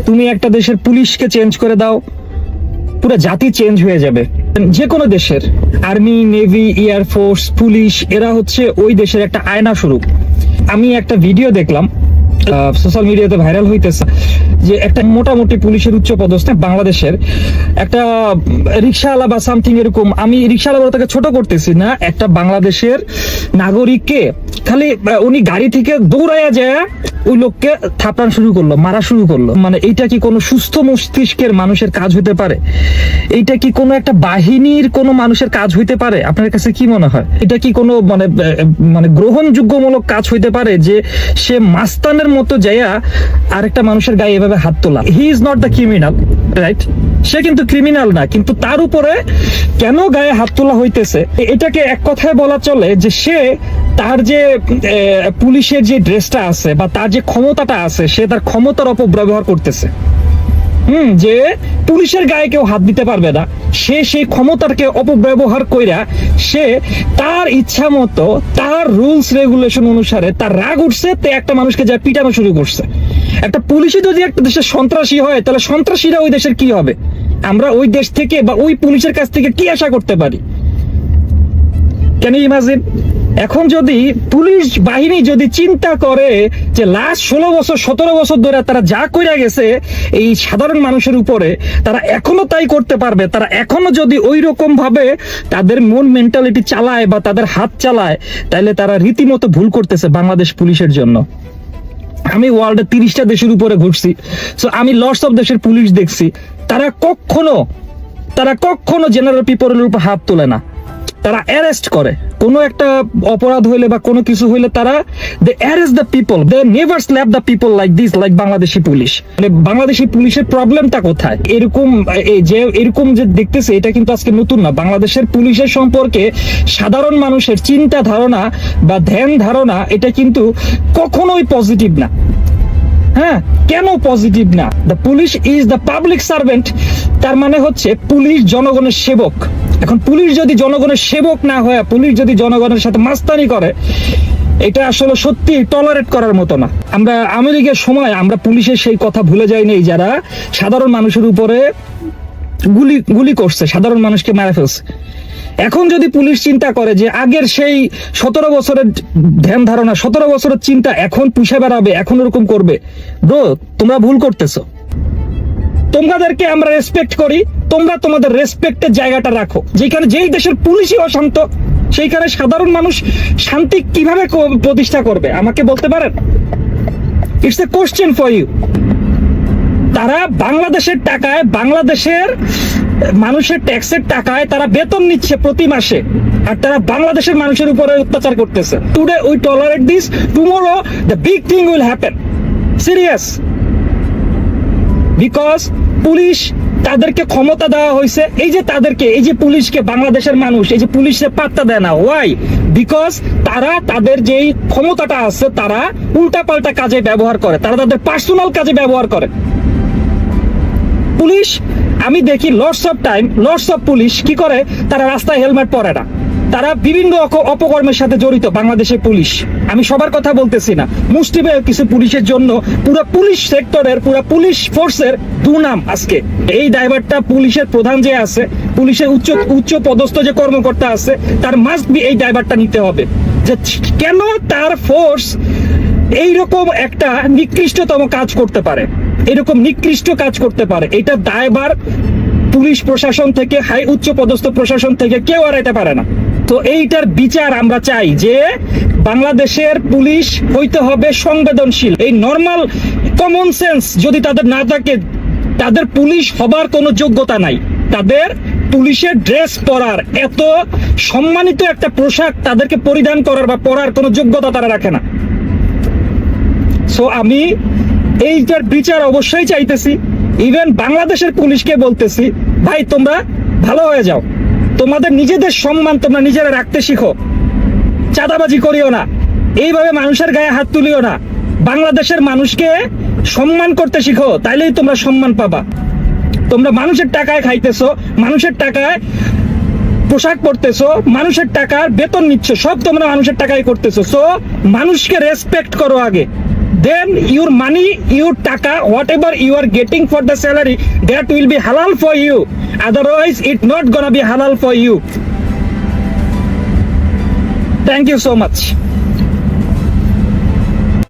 তুমি একটা দেশের পুলিশকে চেঞ্জ করে দাও, পুরো জাতি চেঞ্জ হয়ে যাবে। যে কোনো দেশের আর্মি, নেভি, এয়ারফোর্স, পুলিশ, এরা হচ্ছে ওই দেশের একটা আয়না স্বরূপ। আমি একটা ভিডিও দেখলাম, সোশ্যাল মিডিয়াতে ভাইরাল হইতেছে, যে একটা মোটামুটি পুলিশের উচ্চ পদস্থ বাংলাদেশের একটা রিক্সাওয়ালা বা সামথিং এরকম, আমি রিক্সাওয়ালা বলে তাকে ছোট করতেছি না, একটা বাংলাদেশের নাগরিককে খালি উনি গাড়ি থেকে দৌড়াইয়া যায় ওই লোককে থাপড়ানো শুরু করলো, মারা শুরু করলো। মানে এইটা কি কোনো সুস্থ মস্তিষ্কের মানুষের কাজ হইতে পারে? এইটা কি কোনো একটা বাহিনীর কোনো মানুষের কাজ হইতে পারে? আপনার কাছে কি মনে হয়? এটা কি কোনো মানে গ্রহণযোগ্যমূলক কাজ হইতে পারে যে সে মাস্তানের মতো যাইয়া আরেকটা মানুষের গায়ে এভাবে হাত তোলা? He is not the criminal, right? সে কিন্তু ক্রিমিনাল না, কিন্তু তার উপরে কেন গায়ে হাত তোলা হইতেছে? এটাকে এক কথায় বলা চলে যে সে তার যে পুলিশের যে ড্রেসটা আছে বা তার যে ক্ষমতাটা আছে, সে তার ক্ষমতার অপব্যবহার করতেছে। যে পুলিশের গায়ে কেউ হাত দিতে পারবে না, সে সেই ক্ষমতাকে অপব্যবহার কইরা সে তার ইচ্ছা মতো তার রুলস রেগুলেশন অনুসারে তার রাগ উঠছে, তে একটা মানুষকে যা পিটানো শুরু করছে। একটা পুলিশই যদি একটা দেশের সন্ত্রাসী হয়, তাহলে সন্ত্রাসীরা ওই দেশের কি হবে? আমরা ওই দেশ থেকে বা ওই পুলিশের কাছ থেকে কি আশা করতে পারি? Can you imagine? এখন যদি পুলিশ বাহিনী যদি চিন্তা করে যে লাস্ট 16 বছর 17 বছর ধরে তারা যা কইরা গেছে এই সাধারণ মানুষের উপরে, তারা এখনো তাই করতে পারবে, তারা এখনো যদি ওই রকম ভাবে তাদের মন মেন্টালিটি চালায় বা তাদের হাত চালায়, তাহলে তারা রীতিমতো ভুল করতেছে বাংলাদেশ পুলিশের জন্য। আমি ওয়ার্ল্ডে 30টা দেশের উপরে ঘুরছি, সো আমি লটস অফ দেশের পুলিশ দেখছি, তারা কখনো জেনারেল পিপলের উপর হাত তোলে না। তারা অ্যারেস্ট করে, কোনো একটা অপরাধ হইলে বা কোনো কিছু হইলে তারা they arrest the people, they never slap the people like this, like Bangladeshi police. মানে বাংলাদেশি পুলিশের প্রবলেমটা কোথায়? এরকম যে দেখতেছে, এটা কিন্তু আজকে নতুন না। বাংলাদেশের পুলিশের সম্পর্কে সাধারণ মানুষের চিন্তা ধারণা বা ধ্যান ধারণা এটা কিন্তু কখনোই পজিটিভ না। হ্যাঁ, কেন পজিটিভ না? The police is the public servant, তার মানে হচ্ছে পুলিশ জনগণের সেবক। এখন পুলিশ যদি জনগণের সেবক না হয়, পুলিশ যদি জনগণের সাথে মাস্তানি করে, এটা আসলে সত্যি টলারেট করার মতো না। আমরা আমেরিকার সময় আমরা পুলিশের সেই কথা ভুলে যাইনি, যারা সাধারণ মানুষের উপরে গুলি করছে, সাধারণ মানুষকে মেরে ফেলছে। এখন যদি পুলিশ চিন্তা করে যে আগের সেই 17 বছরের ধ্যান ধারণা, 17 বছরের চিন্তা এখন পুষে বেড়াবে, এখন ওরকম করবে, ব্রো তোমরা ভুল করতেছো। তোমাদেরকে আমরা রেসপেক্ট করি, তোমরা তোমাদের রেসপেক্টের জায়গাটা রাখো। যেখানে যেই দেশের পুলিশই অশান্ত, সেইখানে সাধারণ মানুষ শান্তি কিভাবে প্রতিষ্ঠা করবে? আমাকে বলতে পারেন? It's a question for you. তারা বাংলাদেশের টাকায়, বাংলাদেশের মানুষের ট্যাক্সের টাকায় তারা বেতন নিচ্ছে প্রতি মাসে, আর তারা বাংলাদেশের মানুষের উপরে অত্যাচার করতেছে। Today we tolerate this, tomorrow the big thing will happen. Serious. Because police তাদেরকে ক্ষমতা দেওয়া হয়েছে, এই যে পুলিশকে বাংলাদেশের মানুষ এই যে পুলিশে পাত্তা দেয় না। ওয়াই? বিকজ তারা তাদের যেই ক্ষমতাটা আছে তারা উল্টাপাল্টা কাজে ব্যবহার করে, তারা তাদের পার্সোনাল কাজে ব্যবহার করে। পুলিশ আমি দেখি লটস অফ পুলিশ কি করে, তারা রাস্তায় হেলমেট পরে না, তারা বিভিন্ন অপকর্মের সাথে জড়িত বাংলাদেশের পুলিশ। আমি সবার কথা বলতেছি না, মুষ্টিমেয় কিছু পুলিশের জন্য পুরো পুলিশ সেক্টরের, পুরো পুলিশ ফোর্সের দুর্নাম আজকে। এই ড্রাইভারটা পুলিশের প্রধান যে আছে, পুলিশের উচ্চ পদস্থ যে কর্মকর্তা আছে, তার মাস্ট বি এই ড্রাইভারটা নিতে হবে যে কেন তার ফোর্স এইরকম একটা নিকৃষ্টতম কাজ করতে পারে, এরকম নিকৃষ্ট কাজ করতে পারে। এটা দায়ভার পুলিশ প্রশাসন থেকে, উচ্চ পদস্থ প্রশাসন থেকে কেউ এড়াইতে পারে না। তো এইটার বিচার আমরা চাই যে বাংলাদেশের পুলিশ হইতে হবে সংবেদনশীল। এই নর্মাল কমন সেন্স যদি তাদের না থাকে, তাদের পুলিশ হবার কোনো যোগ্যতা নাই। তাদের পুলিশের ড্রেস পরার, এত সম্মানিত একটা পোশাক তাদেরকে পরিধান করার বা পরার কোনো যোগ্যতা তারা রাখে না। সো আমি এইটার বিচার অবশ্যই চাইতেছি। ইভেন বাংলাদেশের পুলিশকে বলতেছি, ভাই তোমরা ভালো হয়ে যাও, তোমাদের নিজেদের সম্মান তোমরা নিজেরা রাখতে শিখো, চাঁদাবাজি করিও না, এইভাবে মানুষের গায়ে হাত তুলিও না, বাংলাদেশের মানুষকে সম্মান করতে শিখো, তাইলেই তোমরা সম্মান পাবা। তোমরা মানুষের টাকায় খাইতেছো, মানুষের টাকায় পোশাক পরতেছো, মানুষের টাকার বেতন নিচ্ছ, সব তোমরা মানুষের টাকায় করতেছো। সো মানুষকে রেসপেক্ট করো আগে, then your money, your taka, whatever you are getting for the salary, that will be halal for you. Otherwise it not gonna be halal for you. Thank you so much.